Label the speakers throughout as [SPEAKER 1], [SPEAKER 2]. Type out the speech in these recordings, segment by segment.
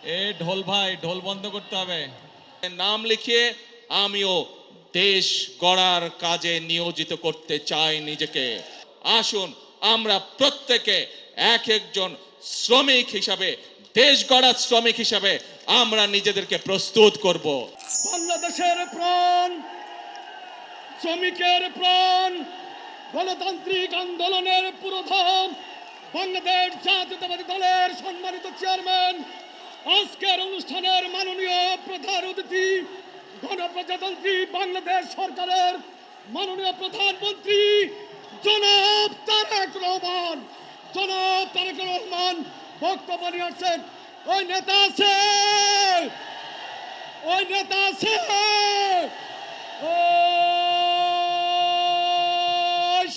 [SPEAKER 1] এ ঢোল ভাই, ঢোল বন্ধ করতে হবে।
[SPEAKER 2] নাম লিখিয়ে আমিও দেশ গড়ার কাজে নিয়োজিত করতে চাই নিজেকে। আসুন আমরা প্রত্যেকে এক একজন শ্রমিক হিসাবে, দেশ গড়ার শ্রমিক হিসাবে আমরা নিজেদেরকে প্রস্তুত করব।
[SPEAKER 3] বাংলাদেশের প্রাণ, শ্রমিকের প্রাণ, গণতান্ত্রিক আন্দোলনের পুরোধাম বাংলাদেশ জাতীয়তাবাদী দলের সম্মানিত চেয়ারম্যান, আজকের অনুষ্ঠানের মাননীয় প্রধান অতিথি, গণপ্রজাতন্ত্রী বাংলাদেশ সরকারের মাননীয় প্রধানমন্ত্রী জনাব তারেক রহমান, জনাব তারেক রহমান বক্তব্য নিয়ে আসছেন। ওই নেতা আছে, ওই নেতা আছে,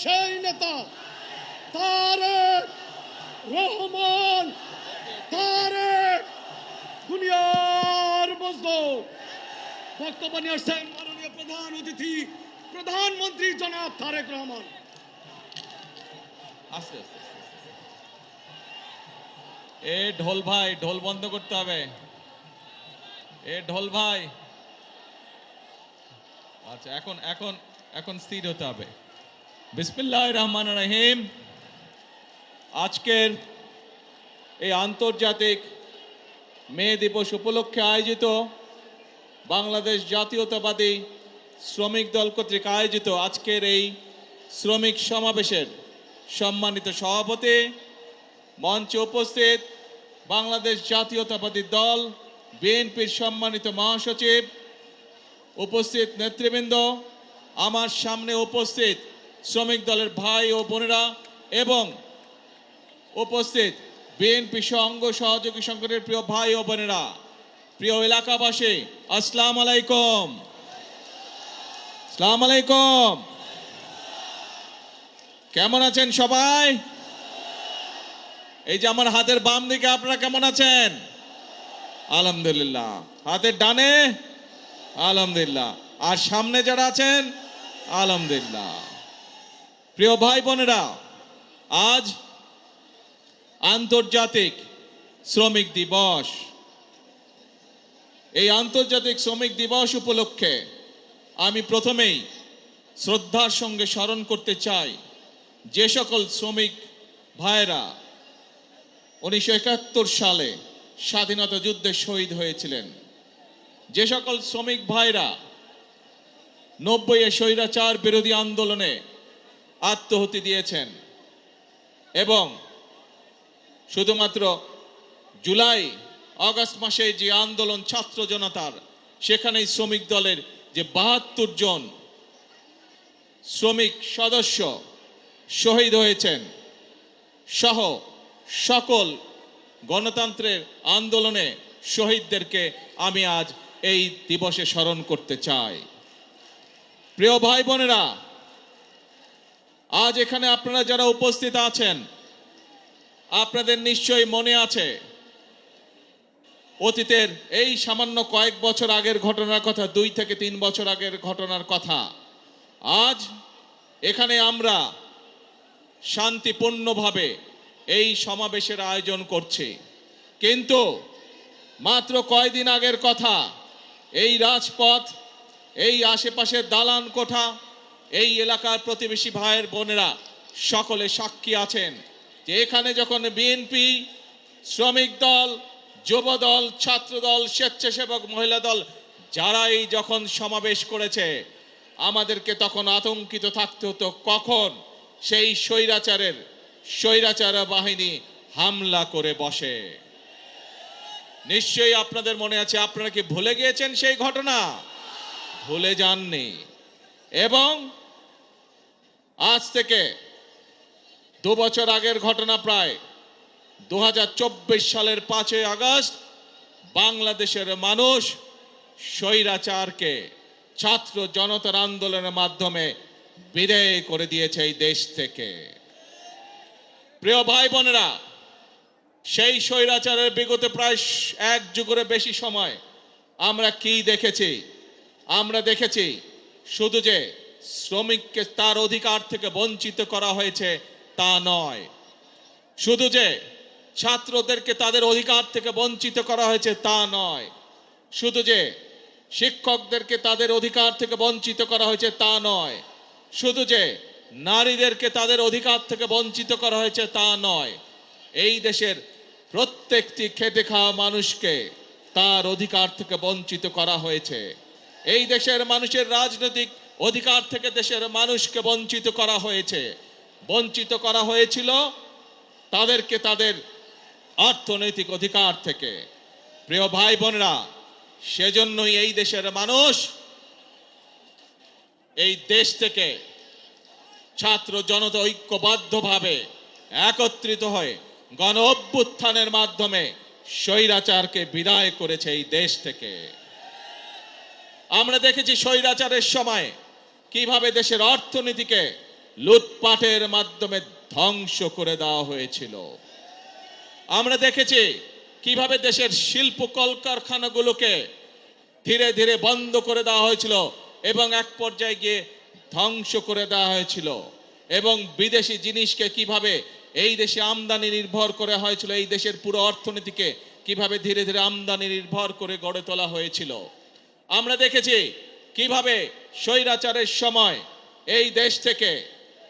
[SPEAKER 3] সেই নেতা তারেক রহমান, তারেক দুনিয়ার মজদুর। বক্তব্য নিয়ে আসছেন মাননীয় প্রধান অতিথি, প্রধানমন্ত্রী জনাব তারেক রহমান।
[SPEAKER 1] আস্তে আস্তে। এ ঢোল ভাই, ঢোল বন্ধ করতে হবে। এ ঢোল ভাই, আচ্ছা এখন এখন এখন স্থির হতে হবে। বিসমিল্লাহির রহমানির রহিম। আজকের এই আন্তর্জাতিক মে দিবস উপলক্ষে আয়োজিত বাংলাদেশ জাতীয়তাবাদী শ্রমিক দল কর্তৃক আয়োজিত আজকের এই শ্রমিক সমাবেশের সম্মানিত সভাপতি, মঞ্চে উপস্থিত বাংলাদেশ জাতীয়তাবাদী দল বিএনপির সম্মানিত মহাসচিব, উপস্থিত নেতৃবৃন্দ, আমার সামনে উপস্থিত শ্রমিক দলের ভাই ও বোনেরা এবং উপস্থিত বিএনপি অঙ্গ সহযোগী সংগঠনের প্রিয় ভাই ও বোনেরা, প্রিয় এলাকাবাসী, আসসালামু আলাইকুম। আসসালামু আলাইকুম। কেমন আছেন সবাই? এই যে আমার হাতের বাম দিকে আপনারা কেমন আছেন? আলহামদুলিল্লাহ। হাতের ডানে আলহামদুলিল্লাহ, আর সামনে যারা আছেন আলহামদুলিল্লাহ। প্রিয় ভাই বোনেরা, আজ আন্তর্জাতিক শ্রমিক দিবস। এই আন্তর্জাতিক শ্রমিক দিবস উপলক্ষে আমি প্রথমেই শ্রদ্ধার সঙ্গে স্মরণ করতে চাই যে সকল শ্রমিক ভাইরা 1971 সালে স্বাধীনতা যুদ্ধে শহীদ হয়েছিলেন, যে সকল শ্রমিক ভাইরা 90-এ স্বৈরাচার বিরোধী আন্দোলনে আত্মাহুতি দিয়েছেন এবং শুধুমাত্র জুলাই আগস্ট মাসে যে আন্দোলন ছাত্র জনতার, সেখানেই শ্রমিক দলের যে 72 জন শ্রমিক সদস্য শহীদ হয়েছেন সহ সকল গণতন্ত্রের আন্দোলনে শহীদদেরকে আমি আজ এই দিবসে স্মরণ করতে চাই। প্রিয় ভাই বোনেরা, আজ এখানে আপনারা যারা উপস্থিত আছেন, আপনাদের নিশ্চয়ই মনে আছে অতীতের এই সামান্য কয়েক বছর আগের ঘটনার কথা, 2 থেকে 3 বছর আগের ঘটনার কথা। আজ এখানে আমরা শান্তিপূর্ণভাবে এই সমাবেশের আয়োজন করছি, কিন্তু মাত্র কয়েকদিন আগের কথা, এই রাজপথ, এই আশেপাশের দালান কোঠা, এই এলাকার প্রতিবেশী ভাইয়ের বোনেরা সকলে সাক্ষী আছেন যে এখানে যখন বিএনপি, শ্রমিক দল, যুব দল, ছাত্র দল, স্বেচ্ছাসেবক মহিলা দল যারাই যখন সমাবেশ করেছে, আমাদেরকে তখন আতঙ্কিত থাকতে হতো কখন সেই স্বৈরাচার বাহিনী হামলা করে বসে। নিশ্চয়ই আপনাদের মনে আছে। আপনারা কি ভুলে গিয়েছেন সেই ঘটনা? ভুলে যাননি। এবং আজ থেকে 2 বছর আগের ঘটনা, প্রায় 2024 সালের 5ই আগস্ট বাংলাদেশের মানুষ স্বৈরাচারকে ছাত্র জনতার আন্দোলনের মাধ্যমে বিদায় করে দিয়েছে এই দেশ থেকে। প্রিয় ভাই বোনেরা, সেই স্বৈরাচারের বিগত প্রায় 1 যুগের বেশি সময় আমরা কি দেখেছি? আমরা দেখেছি শুধু যে শ্রমিককে তার অধিকার থেকে বঞ্চিত করা হয়েছে তা নয়, শুধু যে ছাত্রদেরকে তাদের অধিকার থেকে বঞ্চিত করা হয়েছে তা নয়, শুধু যে শিক্ষকদেরকে তাদের অধিকার থেকে বঞ্চিত করা হয়েছে তা নয়, শুধু যে নারীদেরকে তাদের অধিকার থেকে বঞ্চিত করা হয়েছে তা নয়, এই দেশের প্রত্যেকটি খেটে খাওয়া মানুষকে তার অধিকার থেকে বঞ্চিত করা হয়েছে। এই দেশের মানুষের রাজনৈতিক অধিকার থেকে দেশের মানুষকে বঞ্চিত করা হয়েছে। বঞ্চিত করা হয়েছিল তাদেরকে তাদের অর্থনৈতিক অধিকার থেকে। প্রিয় ভাই বোনেরা, সেজন্যই এই দেশের মানুষ এই দেশ থেকে ছাত্র জনতা ঐক্যবদ্ধভাবে একত্রিত হয়ে গণ অভ্যুত্থানের মাধ্যমে স্বৈরাচারকে বিদায় করেছে এই দেশ থেকে। আমরা দেখেছি স্বৈরাচারের সময় কিভাবে দেশের অর্থনীতিকে লুটপাটের মাধ্যমে ধ্বংস করে দেওয়া হয়েছিল। আমরা দেখেছি কিভাবে দেশের শিল্প কলকারখানাগুলোকে ধীরে ধীরে বন্ধ করে দেওয়া হয়েছিল এবং এক পর্যায়ে গিয়ে ধ্বংস করে দেওয়া হয়েছিল, এবং বিদেশি জিনিসকে কিভাবে এই দেশে আমদানি নির্ভর করে হয়েছিল, এই দেশের পুরো অর্থনীতিকে কিভাবে ধীরে ধীরে আমদানি নির্ভর করে গড়ে তোলা হয়েছিল। আমরা দেখেছি কিভাবে স্বৈরাচারের সময় এই দেশ থেকে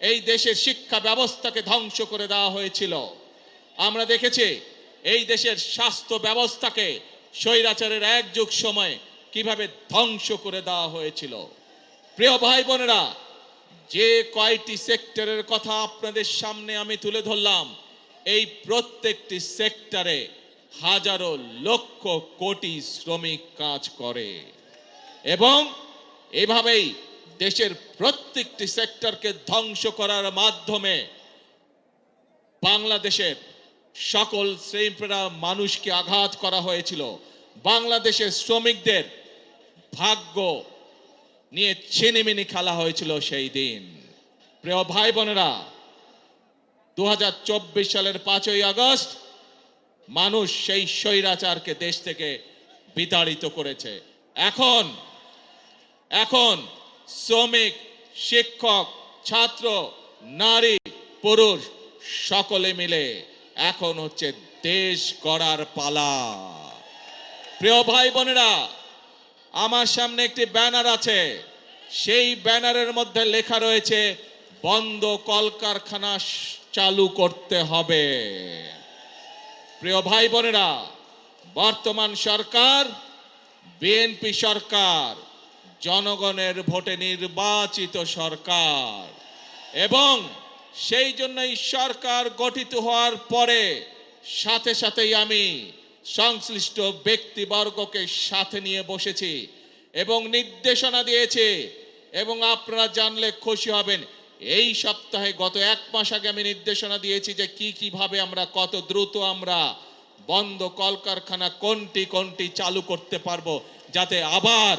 [SPEAKER 1] এই দেশের শিক্ষা ব্যবস্থাকে ধ্বংস করে দেওয়া হয়েছিল। আমরা দেখেছি এই দেশের স্বাস্থ্য ব্যবস্থাকে স্বৈরাচারের এক যুগ সময় কিভাবে ধ্বংস করে দেওয়া হয়েছিল। প্রিয় ভাই বোনেরা, যে কয়টি সেক্টরের কথা আপনাদের সামনে আমি তুলে ধরলাম, এই প্রত্যেকটি সেক্টরে হাজারো লক্ষ কোটি শ্রমিক কাজ করে, এবং এভাবেই দেশের প্রত্যেকটি সেক্টরকে ধ্বংস করার মাধ্যমে বাংলাদেশের সকল শ্রেণীর মানুষকে আঘাত করা হয়েছিল। বাংলাদেশের শ্রমিকদের ভাগ্য নিয়ে ছিনিমিনি খেলা হয়েছিল সেই দিন। প্রিয় ভাই বোনেরা, 2024 সালের 5ই আগস্ট মানুষ সেই স্বৈরাচারকে দেশ থেকে বিতাড়িত করেছে। এখন শ্রমিক, শিক্ষক, ছাত্র, নারী, পুরুষ সকলে মিলে এখন হচ্ছে দেশ গড়ার পালা। প্রিয় ভাই বোনেরা, আমার সামনে একটি ব্যানার আছে, সেই ব্যানারের মধ্যে লেখা রয়েছে বন্ধ কলকারখানা চালু করতে হবে। প্রিয় ভাই বোনেরা, বর্তমান সরকার বিএনপি সরকার, জনগণের ভোটে নির্বাচিত সরকার, এবং সেই জন্যই সরকার গঠিত হওয়ার পরে সাথে সাথেই আমি সংশ্লিষ্ট ব্যক্তিবর্গকে সাথে নিয়ে বসেছি এবং নির্দেশনা দিয়েছি, এবং আপনারা জানলে খুশি হবেন, এই সপ্তাহে গত 1 মাস আগে আমি নির্দেশনা দিয়েছি যে কিভাবে আমরা কত দ্রুত আমরা বন্ধ কলকারখানা কোনটি চালু করতে পারবো, যাতে আবার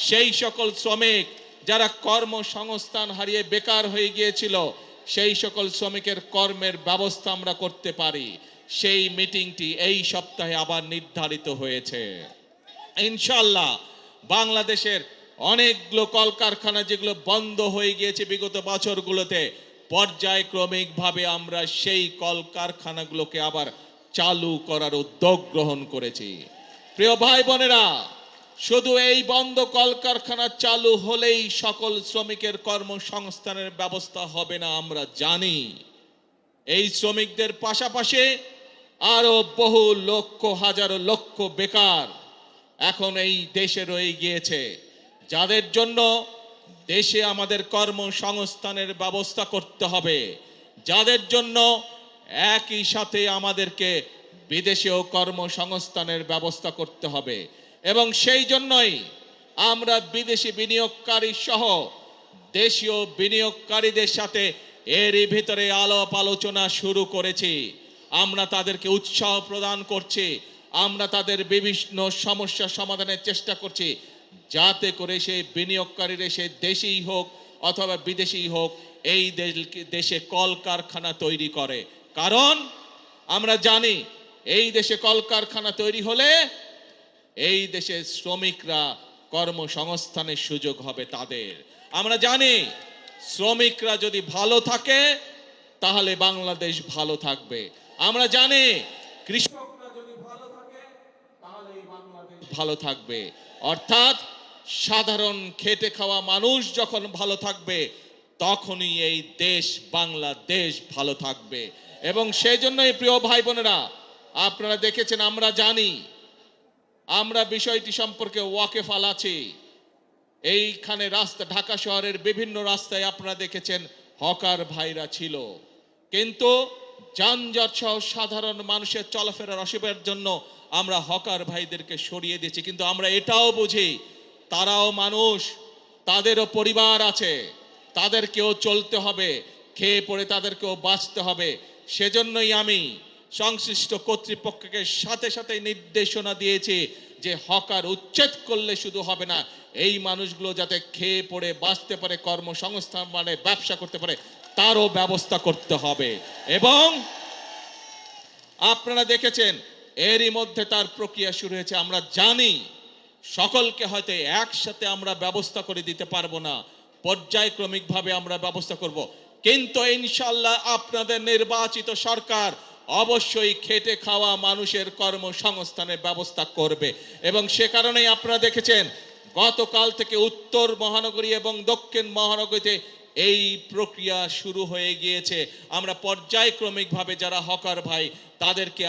[SPEAKER 1] সেই সকল শ্রমিক যারা কর্মসংস্থান হারিয়ে বেকার হয়ে গিয়েছিল সেই সকল শ্রমিকের কর্মের ব্যবস্থা আমরা করতে পারি। সেই মিটিংটি এই সপ্তাহে আবার নির্ধারিত হয়েছে। ইনশাআল্লাহ বাংলাদেশের অনেকগুলো কলকারখানা যেগুলো বন্ধ হয়ে গিয়েছে বিগত বছরগুলোতে, পর্যায়ক্রমিকভাবে আমরা সেই কলকারখানাগুলোকে আবার চালু করার উদ্যোগ গ্রহণ করেছি। প্রিয় ভাই বোনেরা, শুধু এই বন্ধ কলকারখানা চালু হলেই সকল শ্রমিকের কর্মসংস্থানের ব্যবস্থা হবে না, আমরা জানি। এই শ্রমিকদের পাশাপাশি আরো বহু লক্ষ, হাজারো লক্ষ বেকার এখন এই দেশে রয়ে গিয়েছে, যাদের জন্য দেশে আমাদের কর্মসংস্থানের ব্যবস্থা করতে হবে, যাদের জন্য একই সাথে আমাদেরকে বিদেশেও কর্মসংস্থানের ব্যবস্থা করতে হবে। এবং সেই জন্যই আমরা বিদেশি বিনিয়োগকারী সহ দেশীয় বিনিয়োগকারীদের সাথে এরই ভিতরে আলাপ আলোচনা শুরু করেছি। আমরা তাদেরকে উৎসাহ প্রদান করছি, আমরা তাদের বিভিন্ন সমস্যা সমাধানের চেষ্টা করছি, যাতে করে সেই বিনিয়োগকারীরা সে দেশেই হোক অথবা বিদেশেই হোক এই দেশে কলকারখানা তৈরি করে। কারণ আমরা জানি এই দেশে কলকারখানা তৈরি হলে এই দেশের শ্রমিকরা কর্মসংস্থানের সুযোগ হবে তাদের। আমরা জানি শ্রমিকরা যদি ভালো থাকে তাহলে বাংলাদেশ ভালো থাকবে। আমরা জানি
[SPEAKER 2] কৃষকরা যদি ভালো থাকে তাহলে এই বাংলাদেশ ভালো থাকবে। অর্থাৎ সাধারণ খেটে খাওয়া মানুষ যখন ভালো থাকবে তখনই এই দেশ বাংলাদেশ ভালো থাকবে। এবং সেই জন্যই প্রিয় ভাই বোনেরা, আপনারা দেখেছেন, আমরা জানি, আমরা বিষয়টি সম্পর্কে ওয়াকিফাল আছি। এইখানে রাস্তা, ঢাকা শহরের বিভিন্ন রাস্তায় আপনারা দেখেছেন হকার ভাইরা ছিল, কিন্তু যানজট সহ সাধারণ মানুষের চলাফেরার অসুবিধার জন্য আমরা হকার ভাইদেরকে সরিয়ে দিয়েছি। কিন্তু আমরা এটাও বুঝি তারাও মানুষ, তাদেরও পরিবার আছে, তাদেরকেও চলতে হবে, খেয়ে পড়ে তাদেরকেও বাঁচতে হবে। সেজন্যই আমি সংশ্লিষ্ট কর্তৃপক্ষকে সাথে সাথে নির্দেশনা দিয়েছি যে হকার উচ্ছেদ করলে শুধু হবে না, এই মানুষগুলো যাতে খেয়ে পড়ে বাঁচতে পারে, কর্মসংস্থান মানে ব্যবসা করতে পারে, তারও ব্যবস্থা করতে হবে। এবং আপনারা দেখেছেন এরই মধ্যে তার প্রক্রিয়া শুরু হয়েছে। আমরা জানি সকলকে হয়তো একসাথে আমরা ব্যবস্থা করে দিতে পারবো না, পর্যায়ক্রমিকভাবে আমরা ব্যবস্থা করব, কিন্তু ইনশাআল্লাহ আপনাদের নির্বাচিত সরকার অবশ্যই খেটে খাওয়া মানুষের কর্মসংস্থানের ব্যবস্থা করবে। এবং সে কারণেই আপনারা দেখেছেন গতকাল থেকে উত্তর মহানগরী এবং দক্ষিণ মহানগরীতে এই প্রক্রিয়া শুরু হয়ে গিয়েছে। আমরা পর্যায়ক্রমিকভাবে যারা হকার ভাই তাদেরকে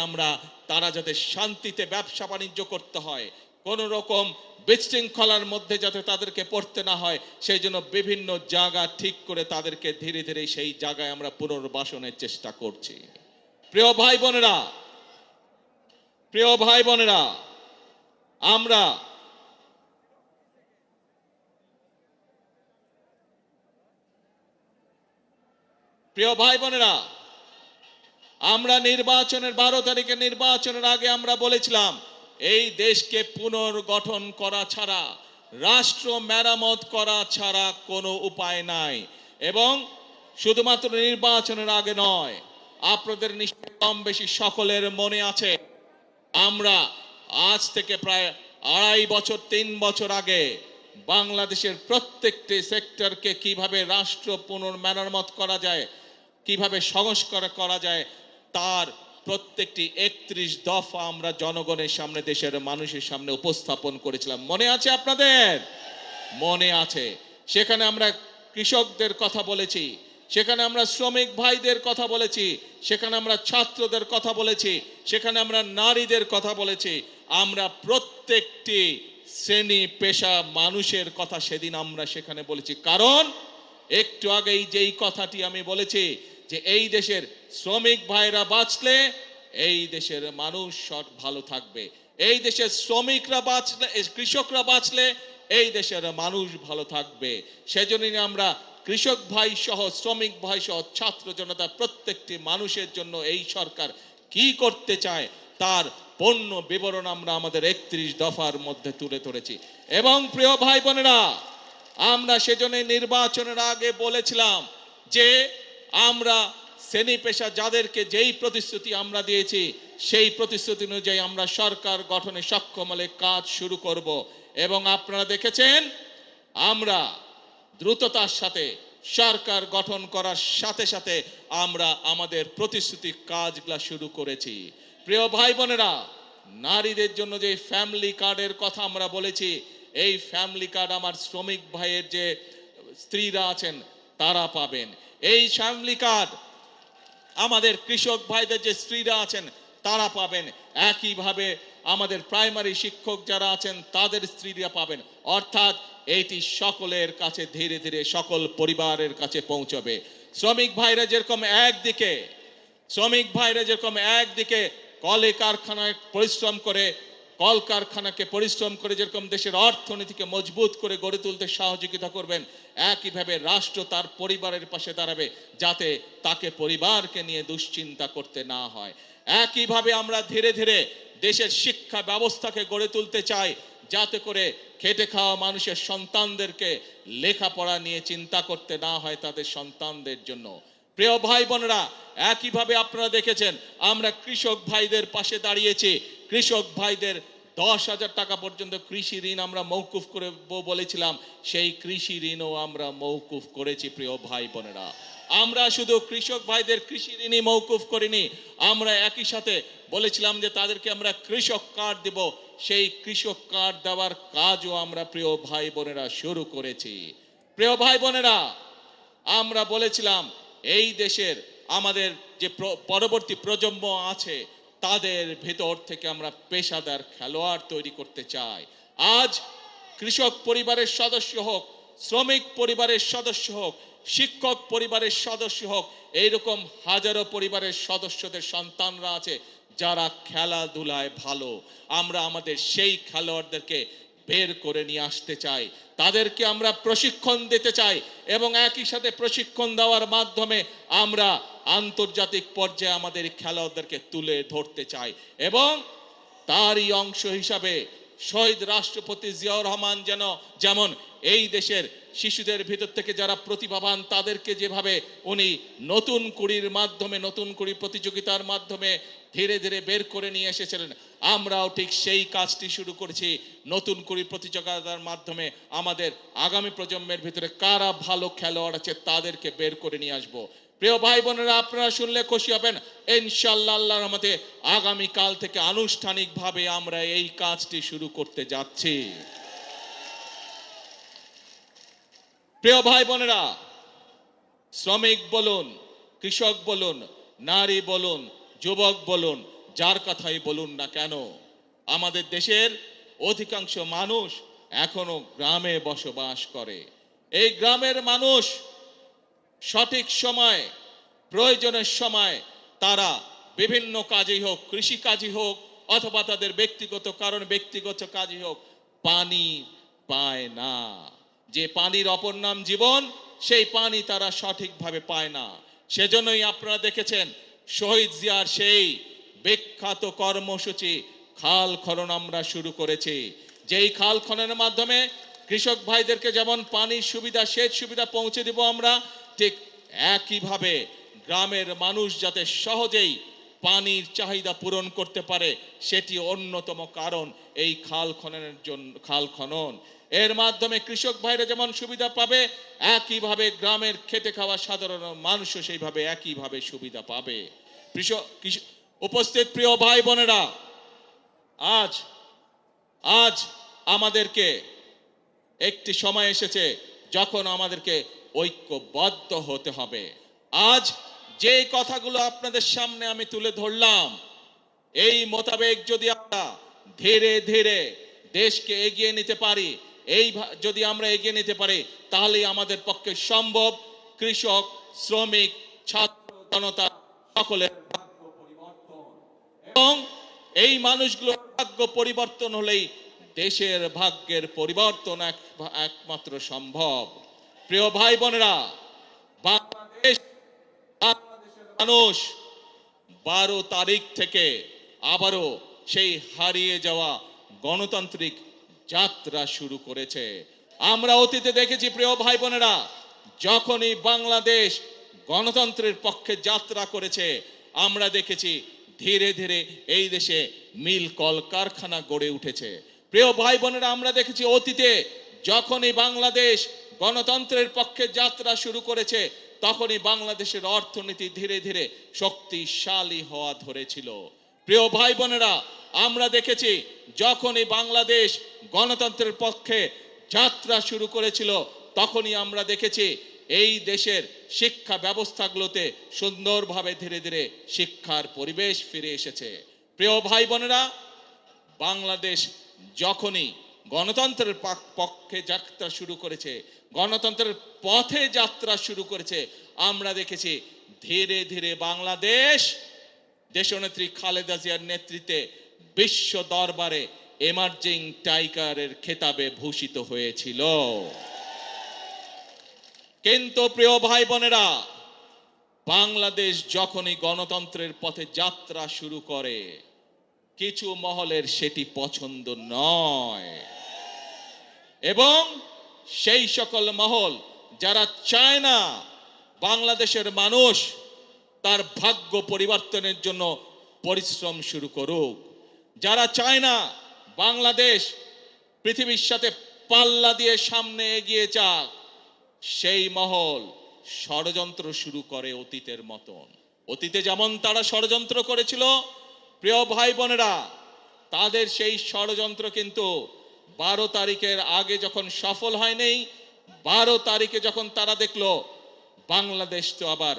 [SPEAKER 2] তারা যাতে শান্তিতে ব্যবসা বাণিজ্য করতে হয়, কোন রকম বিশৃঙ্খলার মধ্যে যাতে তাদেরকে পড়তে না হয়, সেই জন্য বিভিন্ন জায়গা ঠিক করে তাদেরকে ধীরে ধীরে সেই জায়গায় আমরা পুনর্বাসনের চেষ্টা করছি। প্রিয় ভাই বোনেরা, আমরা নির্বাচনের 12 তারিখে নির্বাচনের আগে আমরা বলেছিলাম এই দেশকে পুনর্গঠন করা ছাড়া, রাষ্ট্র মেরামত করা ছাড়া কোনো উপায় নাই। এবং শুধুমাত্র নির্বাচনের আগে নয়, আপনাদের নিশ্চয় কম বেশি সকলের মনে আছে, আমরা আজ থেকে প্রায় 2.5 বছর 3 বছর আগে বাংলাদেশের প্রত্যেকটি সেক্টরকে কিভাবে রাষ্ট্র পুনর্মেরামত করা যায়, কিভাবে সংস্কার করা যায়, তার প্রত্যেকটি 31 দফা আমরা জনগণের সামনে, দেশের মানুষের সামনে উপস্থাপন করেছিলাম। মনে আছে আপনাদের? মনে আছে। সেখানে আমরা কৃষকদের কথা বলেছি, সেখানে আমরা শ্রমিক ভাইদের কথা বলেছি, সেখানে আমরা ছাত্রদের কথা বলেছি, সেখানে আমরা নারীদের কথা বলেছি, আমরা প্রত্যেকটি শ্রেণী পেশা মানুষের কথা সেদিন আমরা সেখানে বলেছি। কারণ একটু আগেই যেই কথাটি আমি বলেছি যে এই দেশের শ্রমিক ভাইরা বাঁচলে এই দেশের মানুষ ভালো থাকবে, এই দেশের শ্রমিকরা বাঁচলে, কৃষকরা বাঁচলে এই দেশের মানুষ ভালো থাকবে। সেজন্যই আমরা কৃষক ভাই সহ, শ্রমিক ভাই সহ, ছাত্র জনতা প্রত্যেকটি মানুষের জন্য এই সরকার কি করতে চায় তার পূর্ণ বিবরণ আমরা আমাদের 31 দফার মধ্যে তুলে ধরেছি। এবং প্রিয় ভাই বোনেরা, আমরা সেজন্য নির্বাচনের আগে বলেছিলাম যে আমরা শ্রেণী পেশা যাদেরকে যেই প্রতিশ্রুতি আমরা দিয়েছি সেই প্রতিশ্রুতি অনুযায়ী আমরা সরকার গঠনে সক্ষম হলে কাজ শুরু করব। এবং আপনারা দেখেছেন আমরা দ্রুততার সাথে সরকার গঠন করার সাথে সাথে আমরা আমাদের প্রতিশ্রুতি কাজগুলা শুরু করেছি। প্রিয় ভাই বোনেরা, নারীদের জন্য যে ফ্যামিলি কার্ডের কথা আমরা বলেছি, এই ফ্যামিলি কার্ড আমার শ্রমিক ভাইয়ের যে স্ত্রীরা আছেন তারা পাবেন। এই ফ্যামিলি কার্ড আমাদের কৃষক ভাইদের যে স্ত্রীরা আছেন তারা পাবেন। একইভাবে আমাদের প্রাইমারি শিক্ষক যারা আছেন তাদের স্ত্রীরা পাবেন। অর্থাৎ এটি সকলের কাছে ধীরে ধীরে সকল পরিবারের কাছে পৌঁছবে। শ্রমিক ভাইরা যেরকম একদিকে কলে কারখানায় পরিশ্রম করে, কলকারখানাকে পরিশ্রম করে যেরকম দেশের অর্থনীতিকে মজবুত করে গড়ে তুলতে সহযোগিতা করবেন, একইভাবে রাষ্ট্র তার পরিবারের পাশে দাঁড়াবে যাতে তাকে পরিবারকে নিয়ে দুশ্চিন্তা করতে না হয়। একইভাবে আমরা ধীরে ধীরে দেশের শিক্ষা ব্যবস্থাকে গড়ে তুলতে চাই যাতে করে খেটে খাওয়া মানুষের সন্তানদেরকে লেখাপড়া নিয়ে চিন্তা করতে না হয় তাদের সন্তানদের জন্য। প্রিয় ভাই বোনেরা, একইভাবে আপনারা দেখেছেন আমরা কৃষক ভাইদের পাশে দাঁড়িয়েছি। কৃষক ভাইদের 10,000 টাকা পর্যন্ত কৃষি ঋণ আমরা মৌকুফ করে বলেছিলাম, সেই কৃষি ঋণও আমরা মৌকুফ করেছি। প্রিয় ভাই বোনেরা, আমরা শুধু কৃষক ভাইদের কৃষি ঋণই মৌকুফ করিনি, আমরা একই সাথে বলেছিলাম যে তাদেরকে আমরা কৃষক কার্ড দেব। সেই কৃষক কার্ড দেওয়ার কাজও আমরা প্রিয় ভাই বোনেরা শুরু করেছি। প্রিয় ভাই বোনেরা, আমরা বলেছিলাম এই দেশের আমাদের যে পরবর্তী প্রজন্ম আছে তাদের ভেতর থেকে আমরা পেশাদার খেলোয়াড় তৈরি করতে চাই। আজ কৃষক পরিবারের সদস্য হোক, শ্রমিক পরিবারের সদস্য হোক, শিক্ষক পরিবারের সদস্য হোক, এইরকম হাজারো পরিবারের সদস্যদের সন্তানরা আছে যারা খেলাধুলায় ভালো। আমরা আমাদের সেই খেলোয়াড়দেরকে বের করে নিয়ে আসতে চাই, তাদেরকে আমরা প্রশিক্ষণ দিতে চাই এবং একই সাথে প্রশিক্ষণ দেওয়ার মাধ্যমে আমরা আন্তর্জাতিক পর্যায়ে আমাদের খেলোয়াড়দেরকে তুলে ধরতে চাই। এবং তারই অংশ হিসাবে শহীদ রাষ্ট্রপতি জিয়াউর রহমান যেমন এই দেশের শিশুদের ভিতর থেকে যারা প্রতিভাবান তাদেরকে যেভাবে উনি নতুন কুড়ির মাধ্যমে, নতুন কুড়ি প্রতিযোগিতার মাধ্যমে ধীরে ধীরে বের করে নিয়ে এসেছিলেন, আমরাও ঠিক সেই কাজটি শুরু করেছি। নতুন কুড়ি প্রতিযোগিতার মাধ্যমে আমাদের আগামী প্রজন্মের ভিতরে কারা ভালো খেলোয়াড় আছে তাদেরকে বের করে নিয়ে আসবো। প্রিয় ভাই বোনেরা, আপনারা শুনলে খুশি হবেন, ইনশাআল্লাহ আল্লাহর রহমতে আগামী কাল থেকে আনুষ্ঠানিকভাবে আমরা এই কাজটি শুরু করতে যাচ্ছি। প্রিয় ভাই বোনেরা, শ্রমিক বলুন, কৃষক বলুন, নারী বলুন, যুবক বলুন, যার কথাই বলুন না কেন, আমাদের দেশের অধিকাংশ মানুষ এখনো গ্রামে বসবাস করে। এই গ্রামের মানুষ সঠিক সময়, প্রয়োজনের সময় তারা বিভিন্ন কাজেই হোক, কৃষি কাজই হোক অথবা তাদের ব্যক্তিগত কারণ ব্যক্তিগত কাজই হোক, পানি পায় না। যে পানির অপর নাম জীবন, সেই পানি তারা সঠিকভাবে পায় না। সেজন্যই আপনারা দেখেছেন শহীদ জিয়ার সেই বিখ্যাত কর্মসূচি খাল খনন আমরা শুরু করেছি। যেই খাল খননের মাধ্যমে কৃষক ভাইদেরকে যেমন পানির সুবিধা, সেচ সুবিধা পৌঁছে দেব আমরা, ঠিক একইভাবে গ্রামের মানুষ যাতে সহজেই পানির চাহিদা পূরণ করতে পারে সেটি অন্যতম কারণ এই খাল খননের জন্য। খাল খনন এর মাধ্যমে কৃষক ভাইরা যেমন সুবিধা পাবে, একইভাবে গ্রামের খেটে খাওয়া সাধারণ মানুষও সেইভাবে একইভাবে সুবিধা পাবে। উপস্থিত প্রিয় ভাই বোনেরা, আজ আমাদেরকে একটি সময় এসেছে যখন আমাদেরকে ঐক্যবদ্ধ হতে হবে। আজ যে কথাগুলো আপনাদের সামনে আমি তুলে ধরলাম, এই মোতাবেক যদি আমরা ধীরে ধীরে দেশকে এগিয়ে নিতে পারি, যদি আমরা এগিয়ে নিতে পারি, তাহলেই আমাদের পক্ষে সম্ভব কৃষক, শ্রমিক, ছাত্র, জনতা সকলের ভাগ্য পরিবর্তন। এবং এই মানুষগুলোর ভাগ্য পরিবর্তন হলেই দেশের ভাগ্যের পরিবর্তন একমাত্র সম্ভব। প্রিয় ভাই বোনেরা, বাংলাদেশের মানুষ 12 তারিখ থেকে আবারও সেই হারিয়ে যাওয়া গণতান্ত্রিক যাত্রা শুরু করেছে। আমরা অতীতে দেখেছি প্রিয় ভাই বোনেরা, যখনই বাংলাদেশ গণতন্ত্রের পক্ষে যাত্রা করেছে, আমরা দেখেছি ধীরে ধীরে এই দেশে মিল কলকারখানা গড়ে উঠেছে। প্রিয় ভাই বোনেরা, আমরা দেখেছি অতীতে যখনই বাংলাদেশ গণতন্ত্রের পক্ষে যাত্রা শুরু করেছে, তখনই বাংলাদেশের অর্থনীতি ধীরে ধীরে শক্তিশালী হওয়া ধরেছিল। প্রিয় ভাই বোনেরা, আমরা দেখেছি যখনই বাংলাদেশ গণতন্ত্রের পক্ষে যাত্রা শুরু করেছিল, তখনই আমরা দেখেছি এই দেশের শিক্ষা ব্যবস্থাগুলোতে সুন্দরভাবে ধীরে ধীরে শিক্ষার পরিবেশ ফিরে এসেছে। প্রিয় ভাই বোনেরা, বাংলাদেশ যখনই গণতন্ত্রের পক্ষে যাত্রা শুরু করেছে, গণতন্ত্রের পথে যাত্রা শুরু করেছে, আমরা দেখেছি ধীরে ধীরে বাংলাদেশ দেশনেত্রী খালেদা জিয়ার নেতৃত্বে বিশ্ব দরবারে এমার্জিং টাইগারের খেতাবে ভূষিত হয়েছিল। কিন্তু প্রিয় ভাই বোনেরা, বাংলাদেশ যখনই গণতন্ত্রের পথে যাত্রা শুরু করে, কিছু মহলের সেটি পছন্দ নয় এবং সেই সকল মহল যারা চায় না বাংলাদেশের মানুষ তার ভাগ্য পরিবর্তনের জন্য পরিশ্রম শুরু করুক, যারা চায় না বাংলাদেশ পৃথিবীর সাথে পাল্লা দিয়ে সামনে এগিয়ে যাক, সেই মহল ষড়যন্ত্র শুরু করে অতীতের মতন। অতীতে যেমন তারা ষড়যন্ত্র করেছিল, প্রিয় ভাই বোনেরা, তাদের সেই ষড়যন্ত্র কিন্তু 12 তারিখের আগে যখন সফল হয়নি, 12 তারিখে যখন তারা দেখলো বাংলাদেশ তো আবার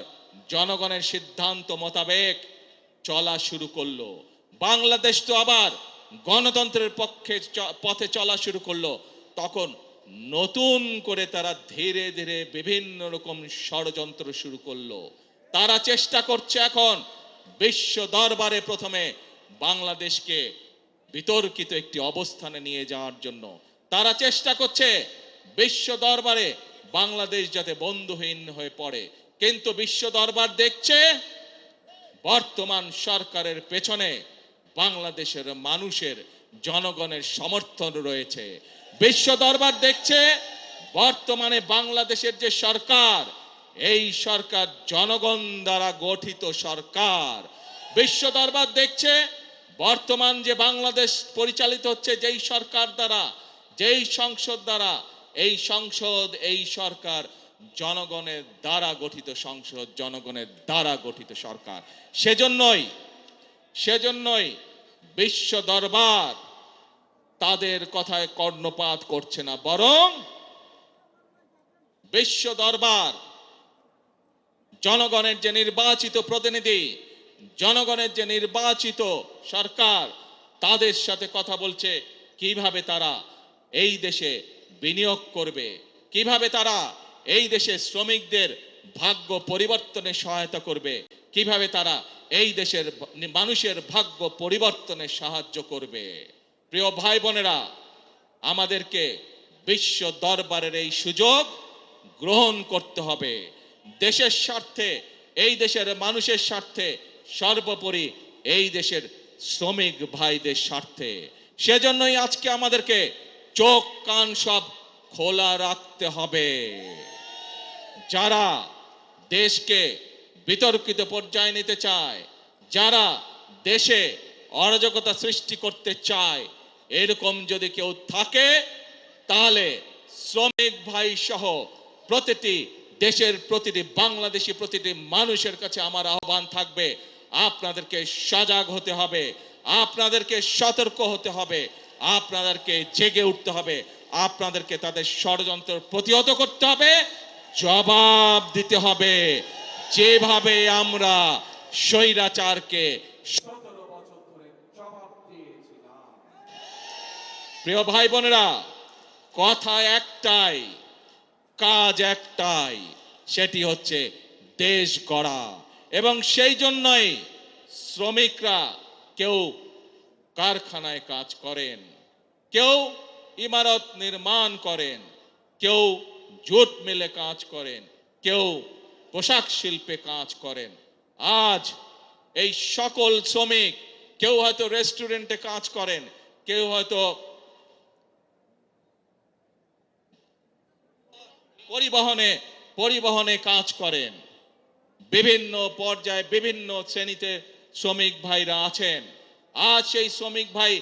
[SPEAKER 2] জনগণের সিদ্ধান্ত মোতাবেক চলা শুরু করলো, বাংলাদেশ তো আবার গণতন্ত্রের পথে চলা শুরু করলো, তখন নতুন করে তারা ধীরে ধীরে বিভিন্ন রকম ষড়যন্ত্র শুরু করলো। তারা চেষ্টা করছে এখন বিশ্ব দরবারে প্রথমে বাংলাদেশকে বিতর্কিত একটি অবস্থানে নিয়ে যাওয়ার জন্য। তারা চেষ্টা করছে বিশ্ব দরবারে বাংলাদেশ যাতে বন্ধুহীন হয়ে পড়ে। কিন্তু বিশ্ব দরবার দেখছে বর্তমান সরকারের পেছনে বাংলাদেশের মানুষের, জনগণের সমর্থন রয়েছে। বিশ্ব দরবার দেখছে বর্তমানে বাংলাদেশের যে সরকার, এই সরকার জনগণ দ্বারা গঠিত সরকার। বিশ্ব দরবার দেখছে বর্তমান যে বাংলাদেশ পরিচালিত হচ্ছে যেই সরকার দ্বারা, যেই সংসদ দ্বারা, এই সংসদ, এই সরকার জনগণের দ্বারা গঠিত সংসদ, জনগণের দ্বারা গঠিত সরকার। সেজন্যই বিশ্ব দরবার তাদের কথায় কর্ণপাত করছে না, বরং বিশ্ব দরবার জনগণের যে নির্বাচিত প্রতিনিধি, জনগণের যে নির্বাচিত সরকার, তাদের সাথে কথা বলছে কিভাবে তারা এই দেশে বিনিয়োগ করবে, কিভাবে তারা এই দেশে শ্রমিকদের ভাগ্য পরিবর্তনে সহায়তা করবে, কিভাবে তারা এই দেশের মানুষের ভাগ্য পরিবর্তনে সাহায্য করবে। প্রিয় ভাই বোনেরা, আমাদেরকে বিশ্ব দরবারের এই সুযোগ গ্রহণ করতে হবে। দেশের স্বার্থে, এই দেশের মানুষের স্বার্থে, সর্বোপরি এই দেশের শ্রমিক ভাইদের স্বার্থে। সেজন্যই আজকে আমাদেরকে চোখ কান সব খোলা রাখতে হবে। যারা দেশকে বিতর্কিত পর্যায়ে নিতে চায়, যারা দেশে অরাজকতা সৃষ্টি করতে চায়, এরকম যদি কেউ থাকে, তাহলে শ্রমিক ভাই সহ প্রতিটি দেশের প্রতিটি বাংলাদেশি, প্রতিটি মানুষের কাছে আমার আহ্বান থাকবে, আপনাদেরকে সজাগ হতে হবে, আপনাদেরকে সতর্ক হতে হবে, আপনাদেরকে জেগে উঠতে হবে, আপনাদেরকে তাদের ষড়যন্ত্র প্রতিহত করতে হবে, জবাব দিতে হবে। যেভাবে আমরা স্বৈরাচারকে 17 বছর ধরে জবাব দিয়েছিলাম। প্রিয় ভাই বোনেরা, কথা একটাই, কাজ একটাই, সেটি হচ্ছে দেশ গড়া। এবং সেই জন্যই শ্রমিকরা কেউ কারখানায় কাজ করেন, কেউ ইমারত নির্মাণ করেন, কেউ জুট মিলে কাজ করেন, কেউ পোশাক শিল্পে কাজ করেন। আজ এই সকল শ্রমিক, কেউ হয়তো রেস্টুরেন্টে কাজ করেন, কেউ হয়তো পরিবহনে কাজ করেন, বিভিন্ন পর্যায়ে বিভিন্ন শ্রেণীতে শ্রমিক ভাইরা আছেন। আজ সেই শ্রমিক ভাই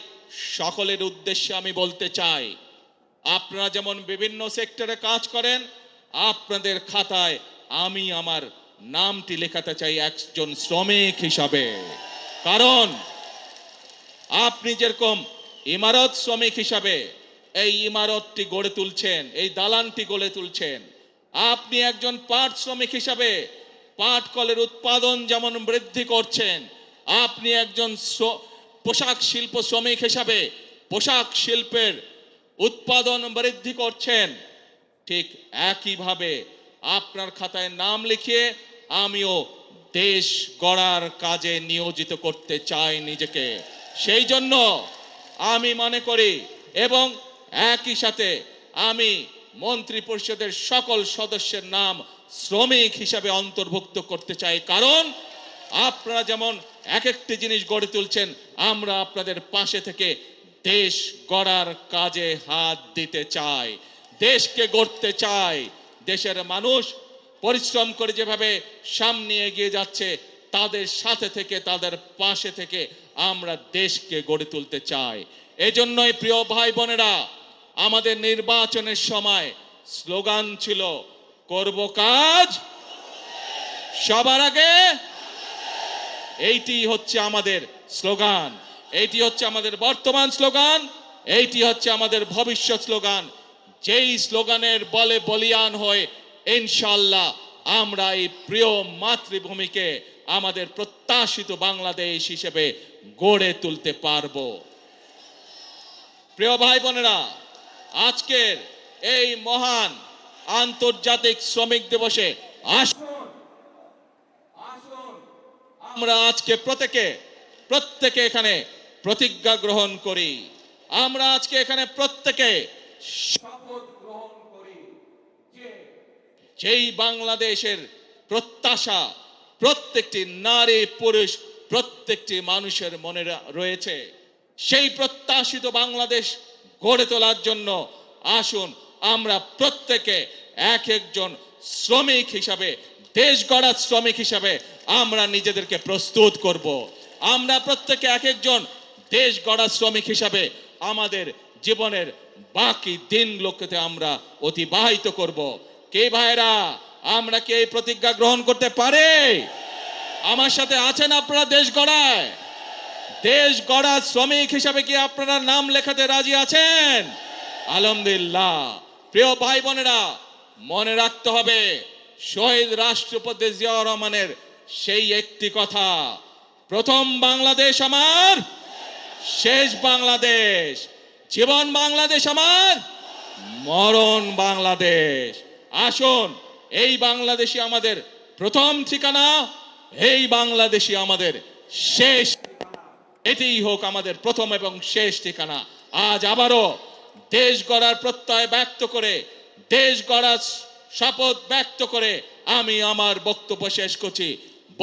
[SPEAKER 2] সকলের উদ্দেশ্যে আমি বলতে চাই, আপনারা যেমন বিভিন্ন সেক্টরে কাজ করেন, আপনাদের খাতায় আমি আমার নামটি লেখাতে চাই একজন শ্রমিক হিসাবে। কারণ আপনি যেরকম ইমারত শ্রমিক হিসাবে এই ইমারতটি গড়ে তুলছেন, এই দালানটি গড়ে তুলছেন, আপনি একজন পাট শ্রমিক হিসাবে পাট কলের উৎপাদন যেমন বৃদ্ধি করছেন, আপনি একজন পোশাক শিল্প শ্রমিক হিসাবে পোশাক শিল্পের উৎপাদন বৃদ্ধি করছেন, ঠিক একইভাবে আপনার খাতায় নাম লিখিয়ে আমিও দেশ গড়ার কাজে নিয়োজিত করতে চাই নিজেকে। সেই জন্য আমি মনে করি, এবং একই সাথে আমি মন্ত্রী পরিষদের সকল সদস্যের নাম শ্রমিক হিসাবে অন্তর্ভুক্ত করতে চাই। কারণ আপনারা যেমন এক একটি জিনিস গড়ে তুলছেন, আমরা আপনাদের পাশে থেকে দেশ গড়ার কাজে হাত দিতে চাই, দেশকে গড়তে চাই। দেশের মানুষ পরিশ্রম করে যেভাবে সামনে এগিয়ে যাচ্ছে, তাদের সাথে থেকে, তাদের পাশে থেকে আমরা দেশকে গড়ে তুলতে চাই। এজন্যই প্রিয় ভাই বোনেরা, আমাদের নির্বাচনের সময় স্লোগান ছিল করব কাজ সবার আগে। এইটি হচ্ছে আমাদের স্লোগান, এইটি হচ্ছে আমাদের বর্তমান স্লোগান, এইটি হচ্ছে আমাদের ভবিষ্যৎ স্লোগান। যেই স্লোগানের বলে বলিয়ান হয়ে ইনশাআল্লাহ আমরা এই প্রিয় মাতৃভূমিকে আমাদের প্রত্যাশিত বাংলাদেশ হিসেবে গড়ে তুলতে পারবো। প্রিয় ভাই বোনেরা, আজকের এই মহান আন্তর্জাতিক শ্রমিক দিবসে আমরা আজকে প্রত্যেকে এখানে প্রতিজ্ঞা গ্রহণ করি। আমরা আজকে এখানে প্রত্যেকে শপথ গ্রহণ করি যে যেই বাংলাদেশের প্রত্যাশা প্রত্যেকটি নারী পুরুষ প্রত্যেকটি মানুষের মনে রয়েছে, সেই প্রত্যাশিত বাংলাদেশ গড়ে তোলার জন্য আসুন আমরা প্রত্যেকে এক একজন শ্রমিক হিসাবে, দেশ গড়ার শ্রমিক হিসাবে আমরা নিজেদেরকে প্রস্তুত করব। আমরা প্রত্যেকে এক একজন দেশ গড়ার শ্রমিক হিসাবে আমাদের জীবনের বাকি দিনগুলোকে আমরা অতিবাহিত করব। কে ভাইরা, আমরা কি এই প্রতিজ্ঞা গ্রহণ করতে পারি? আমার সাথে আছেন আপনারা দেশ গড়ায়? দেশ গড়ার শ্রমিক হিসাবে কি আপনারা নাম লেখাতে রাজি আছেন? আলহামদুলিল্লাহ। প্রিয় ভাই বোনেরা, মনে রাখতে হবে শহীদ রাষ্ট্রপতি জিয়াউর রহমানের সেই একটি কথা, প্রথম বাংলাদেশ আমার, শেষ বাংলাদেশ। জীবন বাংলাদেশ আমার, মরণ বাংলাদেশ। আসুন এই বাংলাদেশই আমাদের প্রথম ঠিকানা, এই বাংলাদেশই আমাদের শেষ। এটিই হোক আমাদের প্রথম এবং শেষ ঠিকানা। আজ আবারও দেশ গড়ার প্রত্যয় ব্যক্ত করে, দেশ গড়ার শপথ ব্যক্ত করে আমি আমার বক্তব্য শেষ করছি।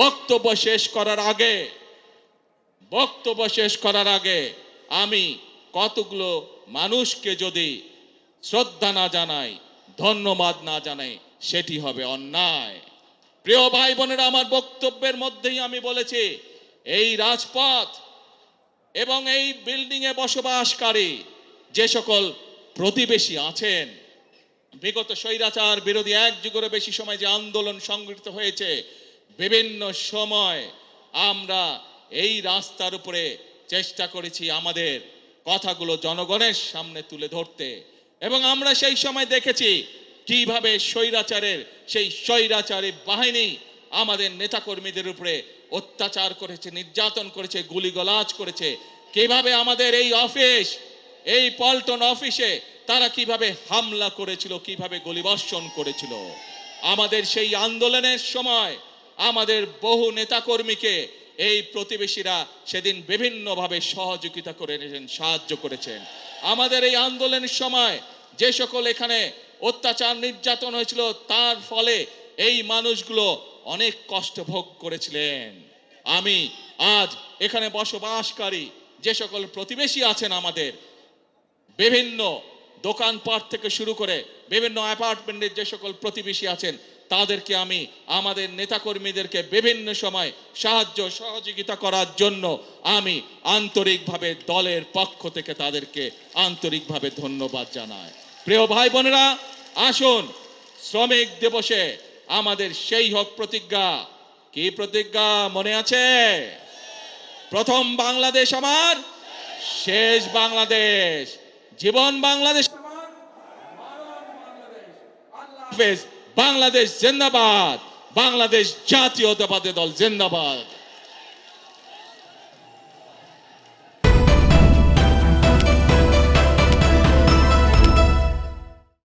[SPEAKER 2] বক্তব্য শেষ করার আগে আমি কতগুলো মানুষকে যদি শ্রদ্ধা না জানাই, ধন্যবাদ না জানাই, সেটি হবে অন্যায়। প্রিয় ভাই বোনেরা, আমার বক্তব্যের মধ্যেই আমি বলেছি এই রাজপথ এবং এই বিল্ডিং এ বসবাসকারী যে সকল প্রতিবেশী আছেন, বিগত স্বৈরাচার বিরোধী এক যুগেরও বেশি সময় যে আন্দোলন সংগঠিত হয়েছে, বিভিন্ন সময় আমরা এই রাস্তার উপরে চেষ্টা করেছি আমাদের কথাগুলো জনগণের সামনে তুলে ধরতে, এবং আমরা সেই সময় দেখেছি কিভাবে সেই স্বৈরাচারী বাহিনী আমাদের নেতাকর্মীদের উপরে অত্যাচার করেছে, নির্যাতন করেছে, গুলিগলাজ করেছে। কিভাবে আমাদের এই পল্টন অফিসে তারা কিভাবে হামলা করেছিল, কিভাবে গুলিবর্ষণ করেছিল। আমাদের সেই আন্দোলনের সময় আমাদের বহু নেতাকর্মীকে এই প্রতিবেশীরা সেদিন বিভিন্নভাবে সহযোগিতা করেছেন, সাহায্য করেছেন। আমাদের এই আন্দোলনের সময় যে সকল এখানে অত্যাচার নির্যাতন হয়েছিল, তার ফলে এই মানুষগুলো অনেক কষ্ট ভোগ করেছিলেন। আমি আজ এখানে বসবাসকারী যে সকল প্রতিবেশী আছেন, আমাদের বিভিন্ন দোকানপাট থেকে শুরু করে বিভিন্ন অ্যাপার্টমেন্টের যে সকল প্রতিবেশী আছেন, তাদেরকে আমি আমাদের নেতাকর্মীদেরকে বিভিন্ন সময় সাহায্য সহযোগিতা করার জন্য আমি আন্তরিকভাবে দলের পক্ষ থেকে তাদেরকে আন্তরিকভাবে ধন্যবাদ জানাই। প্রিয় ভাই বোনেরা, আসুন শ্রমিক দিবসে আমাদের সেই হোক প্রতিজ্ঞা। কি প্রতিজ্ঞা মনে আছে? প্রথম বাংলাদেশ আমার, শেষ বাংলাদেশ। জীবন বাংলাদেশ আমার, মরণ বাংলাদেশ। আল্লাহ হাফেজ। বাংলাদেশ জিন্দাবাদ। বাংলাদেশ জাতীয়তাবাদী দল জিন্দাবাদ।